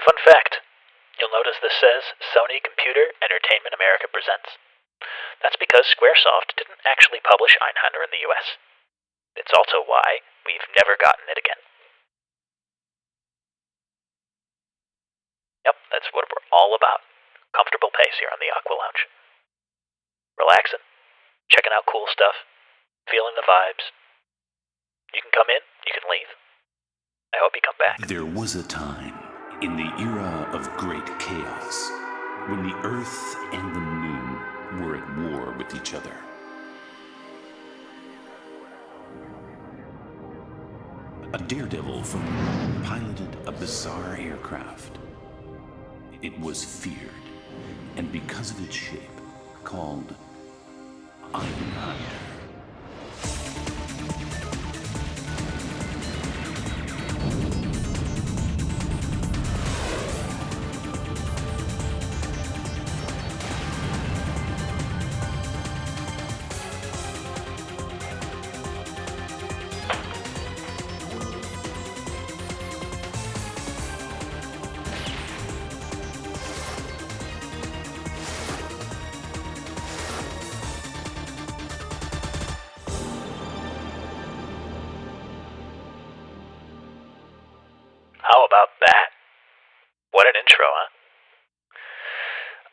Fun fact, you'll notice this says Sony Computer Entertainment America Presents. That's because Squaresoft didn't actually publish Einhander in the US. It's also why we've never gotten it again. Yep, that's what we're all about. Comfortable pace here on the aqualounge. Relaxing, checking out cool stuff, feeling the vibes. You can come in, you can leave. I hope you come back. There was a time in the era of great chaos when the Earth and the Moon were at war with each other. A daredevil from the moon piloted a bizarre aircraft. It was feared, and because of its shape, called Einhander. How about that? What an intro, huh?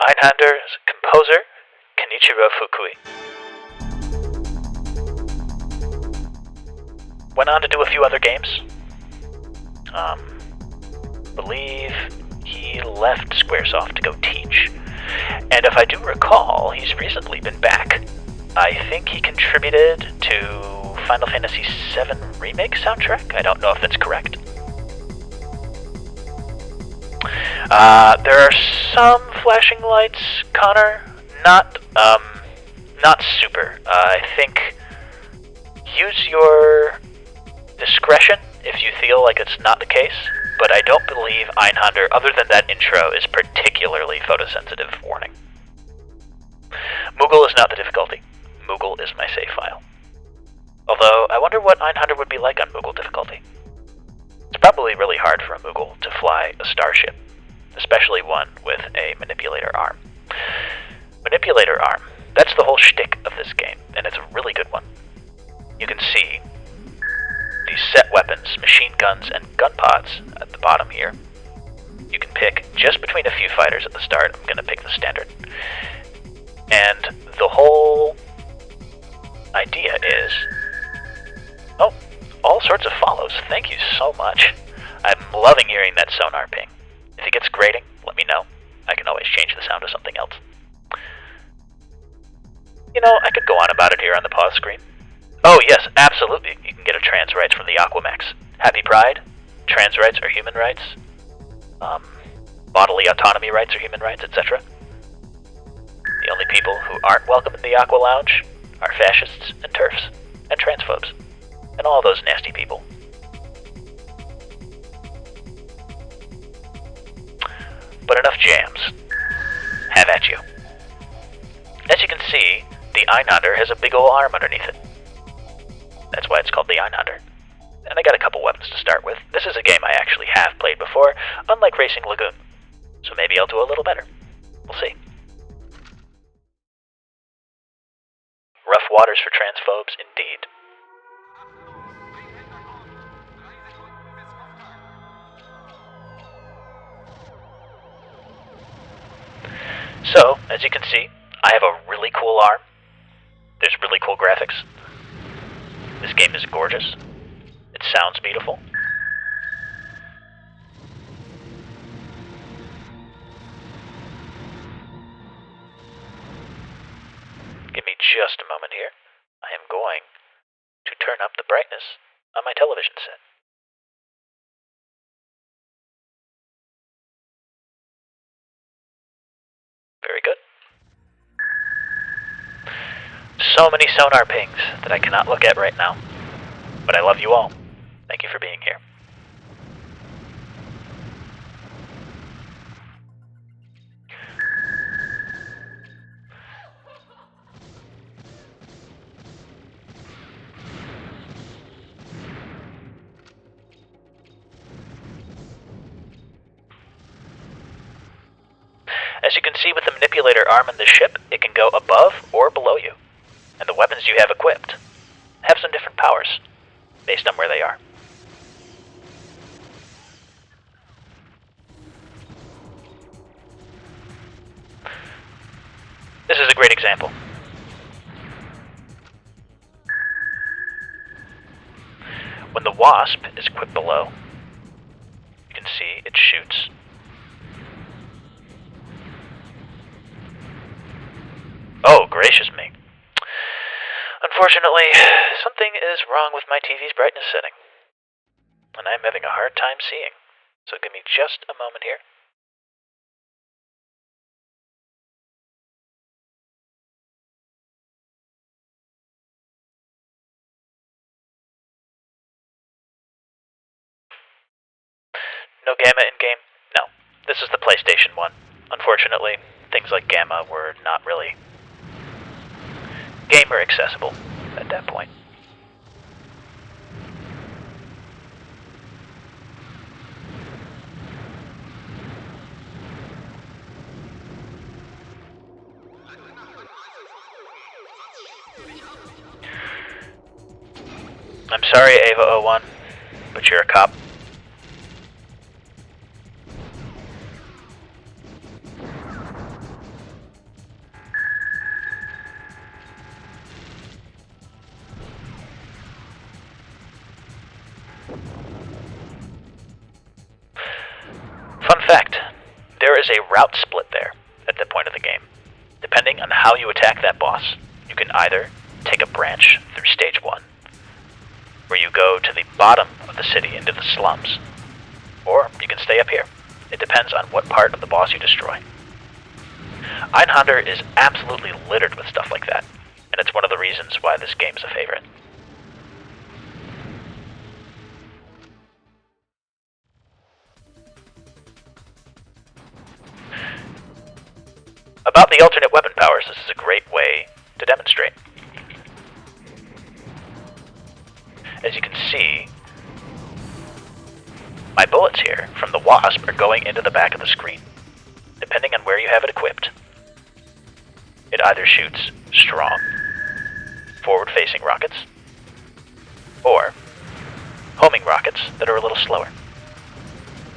Einhander's composer, Kenichiro Fukui. Went on to do a few other games. Believe he left Squaresoft to go teach. And if I do recall, he's recently been back. I think he contributed to Final Fantasy VII Remake soundtrack. I don't know if that's correct. There are some flashing lights, Connor. Not super. I think use your discretion if you feel like it's not the case, but I don't believe Einhander, other than that intro, is particularly photosensitive. Warning. Moogle is not the difficulty. Moogle is my save file. Although, I wonder what Einhander would be like on Moogle difficulty. It's probably really hard for a Moogle to fly a starship, especially one with a manipulator arm. Manipulator arm, that's the whole shtick of this game, and it's a really good one. You can see these set weapons, machine guns, and gun pods at the bottom here. You can pick just between a few fighters at the start. I'm going to pick the standard. And the whole idea is... Oh, all sorts of follows. Thank you so much. I'm loving hearing that sonar ping. If it gets grating, let me know. I can always change the sound to something else. You know, I could go on about it here on the pause screen. Oh yes, absolutely. You can get a trans rights from the Aquamax. Happy Pride, trans rights are human rights, bodily autonomy rights are human rights, etc. The only people who aren't welcome in the Aqua Lounge are fascists and TERFs and transphobes and all those nasty people. But enough jams. Have at you. As you can see, the Einhander has a big ol' arm underneath it. That's why it's called the Einhander. And I got a couple weapons to start with. This is a game I actually have played before, unlike Racing Lagoon. So maybe I'll do a little better. We'll see. Rough waters for transphobes, indeed. So, as you can see, I have a really cool arm. There's really cool graphics. This game is gorgeous. It sounds beautiful. Give me just a moment here. I am going to turn up the brightness on my television set. Very good. So many sonar pings that I cannot look at right now. But I love you all. Thank you for being here. you can see with the manipulator arm in the ship, it can go above or below you. And the weapons you have equipped have some different powers based on where they are. This is a great example. When the Wasp is equipped below, you can see it shoots. Oh, gracious me. Unfortunately, something is wrong with my TV's brightness setting, and I'm having a hard time seeing. So give me just a moment here. No gamma in-game? No. This is the PlayStation 1. Unfortunately, things like gamma were not really gamer accessible at that point. I'm sorry, Ava01, but you're a cop. Fun fact, there is a route split there at that point of the game. Depending on how you attack that boss, you can either take a branch through stage 1, where you go to the bottom of the city into the slums, or you can stay up here. It depends on what part of the boss you destroy. Einhander is absolutely littered with stuff like that, and it's one of the reasons why this game is a favorite. About the alternate weapon powers, this is a great way to demonstrate. As you can see, my bullets here from the Wasp are going into the back of the screen. Depending on where you have it equipped, it either shoots strong, forward-facing rockets, or homing rockets that are a little slower.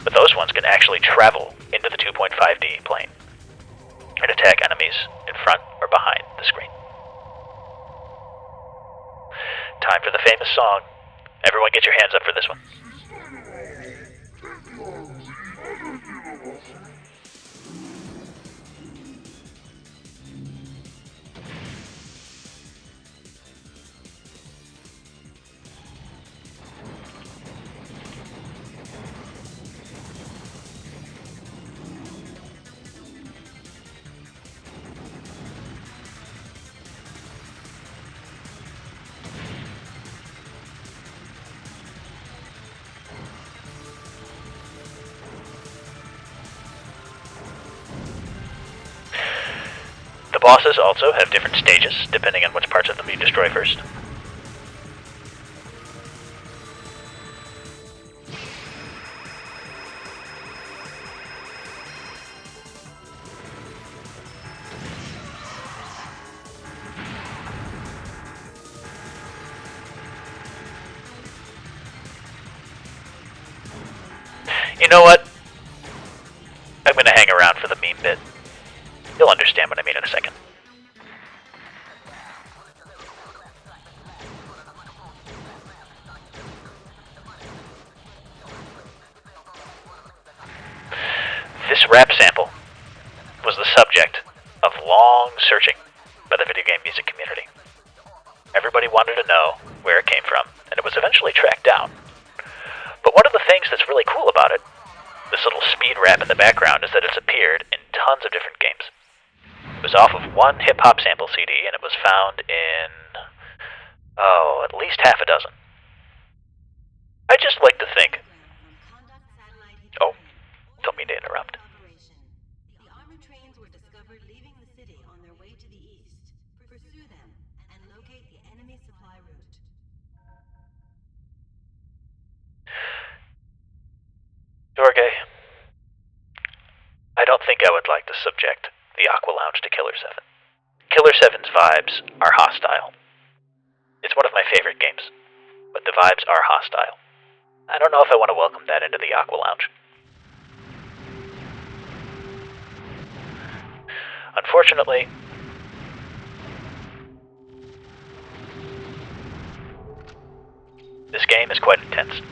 But those ones can actually travel into the 2.5D plane and attack enemies in front or behind the screen. Time for the famous song. Everyone get your hands up for this one. The bosses also have different stages, depending on which parts of them you destroy first. You know what? I'm gonna hang around for the meme bit. You'll understand what I mean in a second. This rap sample was the subject of long searching by the video game music community. Everybody wanted to know where it came from, and it was eventually tracked down. But one of the things that's really cool about it, this little speed rap in the background, is that it's appeared in tons of different games. It was off of one hip-hop sample CD, and it was found in, at least half a dozen. I just like to think... Oh, don't mean to interrupt. The armored trains were discovered leaving the city on their way to the east. Pursue them and locate the enemy supply route. Jorge, I don't think I would like to subject the aqualounge to Killer 7. Killer 7's vibes are hostile. It's one of my favorite games, but the vibes are hostile. I don't know if I want to welcome that into the aqualounge. Unfortunately, this game is quite intense.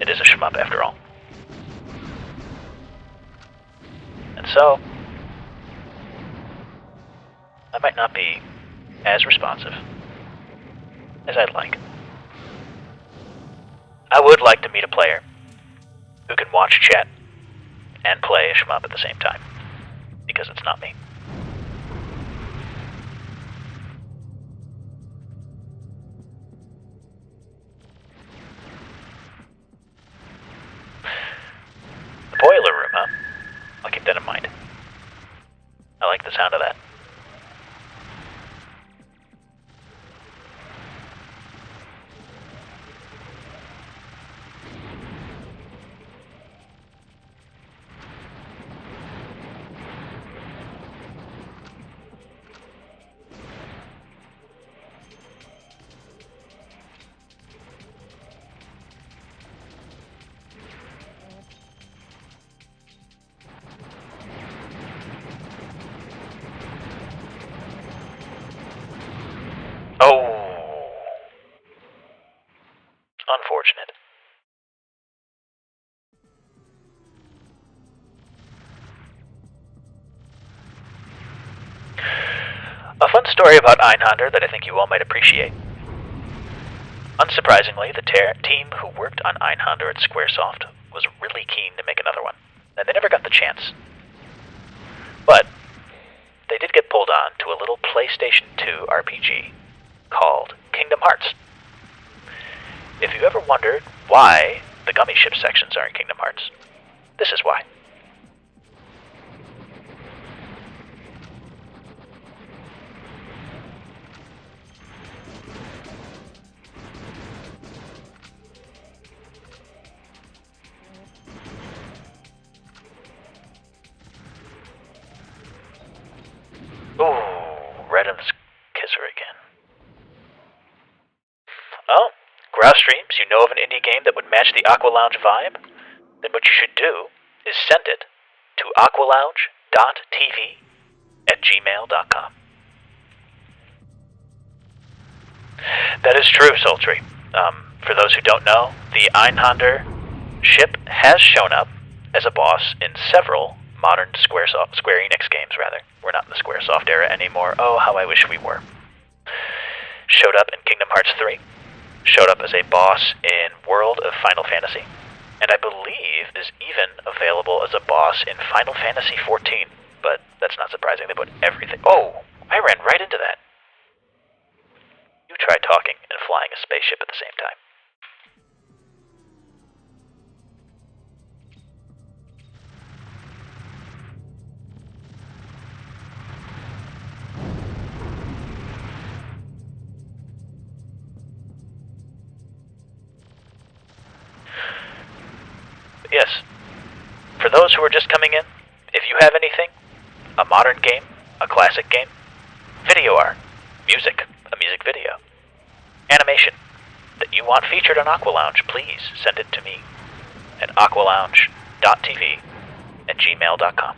It is a shmup after all. And so, I might not be as responsive as I'd like. I would like to meet a player who can watch chat and play a shmup at the same time, because it's not me. The boiler room, huh? I'll keep that in mind. I like the sound of that. Oh, unfortunate. A fun story about Einhander that I think you all might appreciate. Unsurprisingly, the team who worked on Einhander at Squaresoft was really keen to make another one, and they never got the chance. But they did get pulled on to a little PlayStation 2 RPG called Kingdom Hearts. If you ever wondered why the gummy ship sections are in Kingdom Hearts, this is why. Ooh, Redham's Kisser again. Oh, Grouse Streams, you know of an indie game that would match the aqualounge vibe? Then what you should do is send it to aqualounge.tv@gmail.com. That is true, Sultry. For those who don't know, the Einhander ship has shown up as a boss in several modern Square Enix games, rather. We're not in the Squaresoft era anymore. Oh, how I wish we were. Showed up in Kingdom Hearts 3. Showed up as a boss in World of Final Fantasy. And I believe is even available as a boss in Final Fantasy 14. But that's not surprising. They put everything... Oh, I ran right into that. You try talking and flying a spaceship at the same time. Yes. For those who are just coming in, if you have anything, a modern game, a classic game, video art, music, a music video, animation that you want featured on Aqualounge, please send it to me at aqualounge.tv@gmail.com.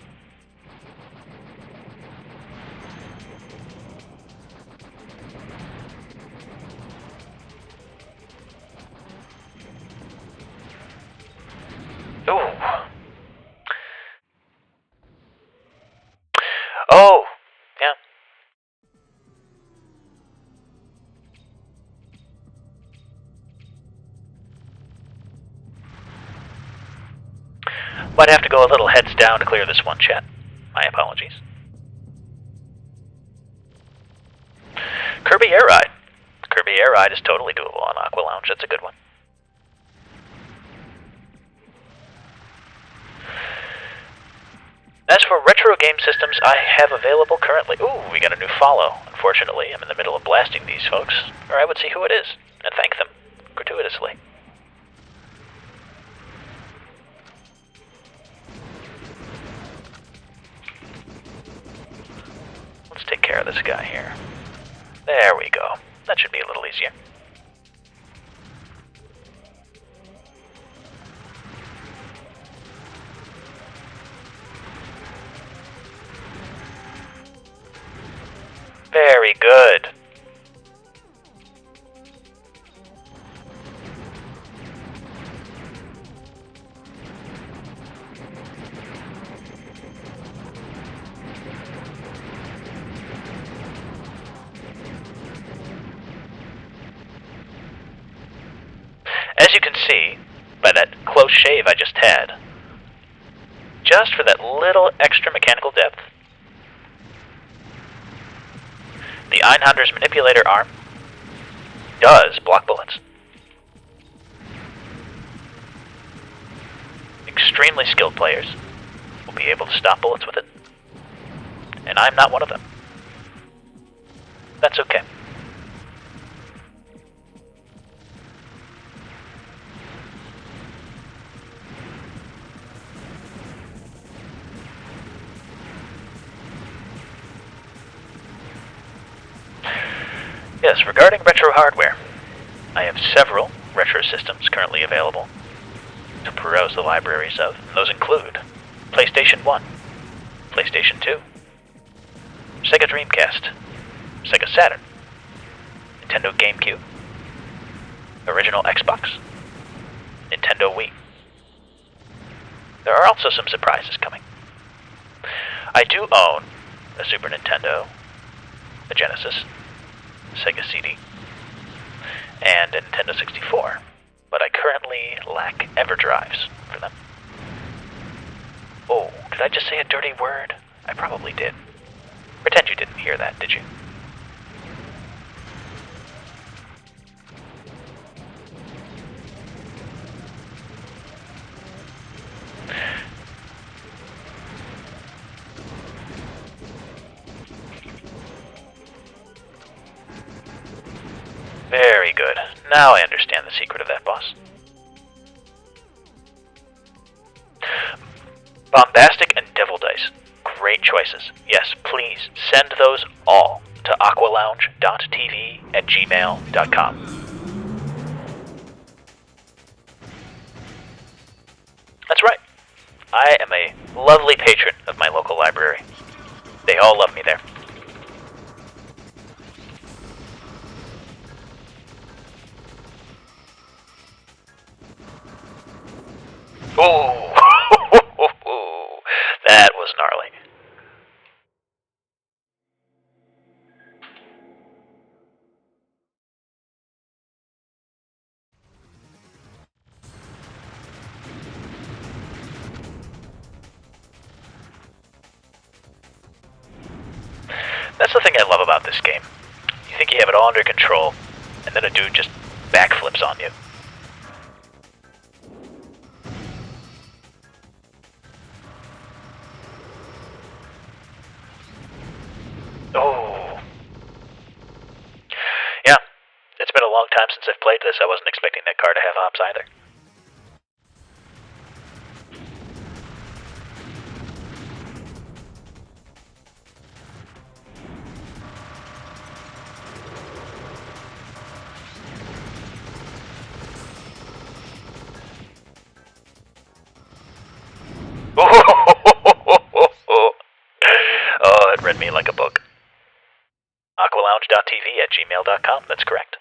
Ooh. Oh, yeah. Might have to go a little heads down to clear this one, chat. My apologies. Kirby Air Ride. Kirby Air Ride is totally doable on Aqualounge. That's a good one. As for retro game systems I have available currently... Ooh, we got a new follow. Unfortunately, I'm in the middle of blasting these folks, or I would see who it is, and thank them, gratuitously. care of this guy here. There we go. That should be a little easier. Very good. As you can see, by that close shave I just had, just for that little extra mechanical depth, the Einhander's manipulator arm does block bullets. Extremely skilled players will be able to stop bullets with it, and I'm not one of them. That's okay. Yes, regarding retro hardware, I have several retro systems currently available to peruse the libraries of. Those include PlayStation 1, PlayStation 2, Sega Dreamcast, Sega Saturn, Nintendo GameCube, original Xbox, Nintendo Wii. There are also some surprises coming. I do own a Super Nintendo, a Genesis, Sega CD, and a Nintendo 64, but I currently lack EverDrives for them. Oh, did I just say a dirty word? I probably did. Pretend you didn't hear that, did you? Very good. Now I understand the secret of that boss. Bombastic and Devil Dice. Great choices. Yes, please send those all to aqualounge.tv@gmail.com. That's right. I am a lovely patron of my local library. They all love me there. Ooh, that was gnarly. That's the thing I love about this game. You think you have it all under control, and then a dude just backflips on you. Oh. Yeah, it's been a long time since I've played this. I wasn't expecting that car to have hops either. Oh, it read me like a book. aqualounge.tv@gmail.com, that's correct.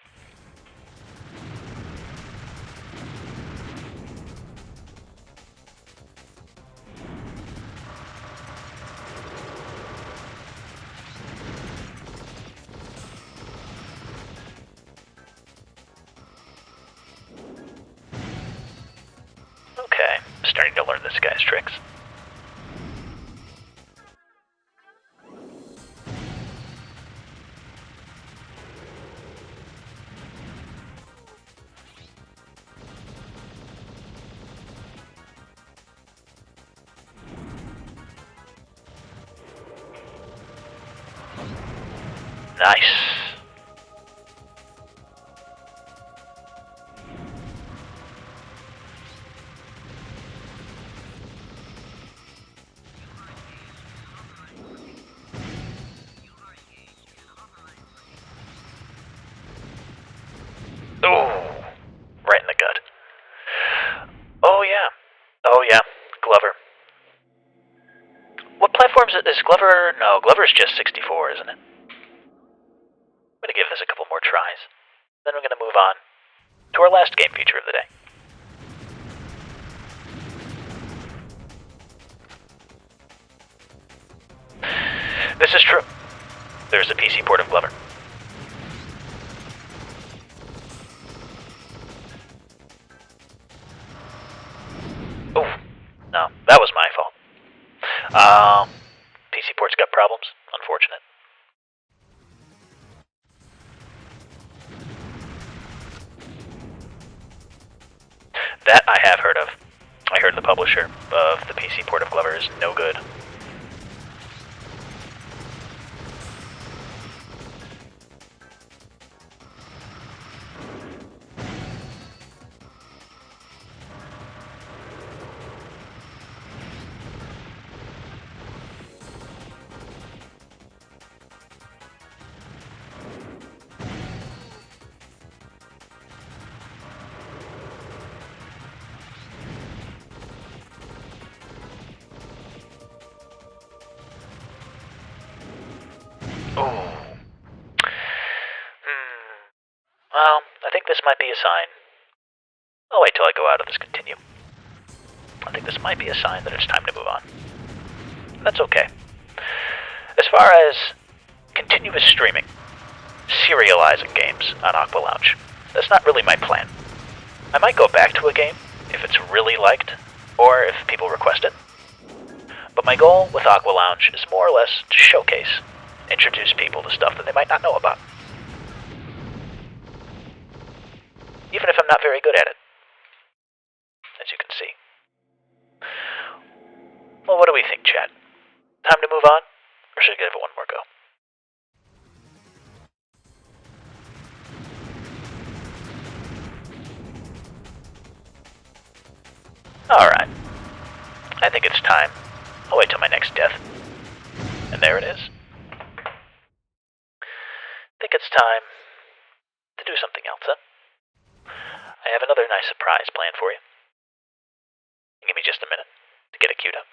Okay, starting to learn this guy's tricks. Nice. is Glover... No, Glover's just 64, isn't it? I'm gonna give this a couple more tries. Then we're gonna move on to our last game feature of the day. This is true. There's a PC port of Glover. Oh, no, that was my fault. PC port's got problems. Unfortunate. That I have heard of. I heard the publisher of the PC port of Glover is no good. Well, I think this might be a sign. I'll wait till I go out of this continue. I think this might be a sign that it's time to move on. That's okay. As far as continuous streaming, serializing games on aqualounge, that's not really my plan. I might go back to a game if it's really liked, or if people request it. But my goal with aqualounge is more or less to showcase, introduce people to stuff that they might not know about. Even if I'm not very good at it, as you can see. Well, what do we think, chat? Time to move on, or should I give it one more go? Alright. I think it's time. I'll wait till my next death. And there it is. I think it's time to do something else, huh? I have another nice surprise planned for you. Give me just a minute to get it queued up.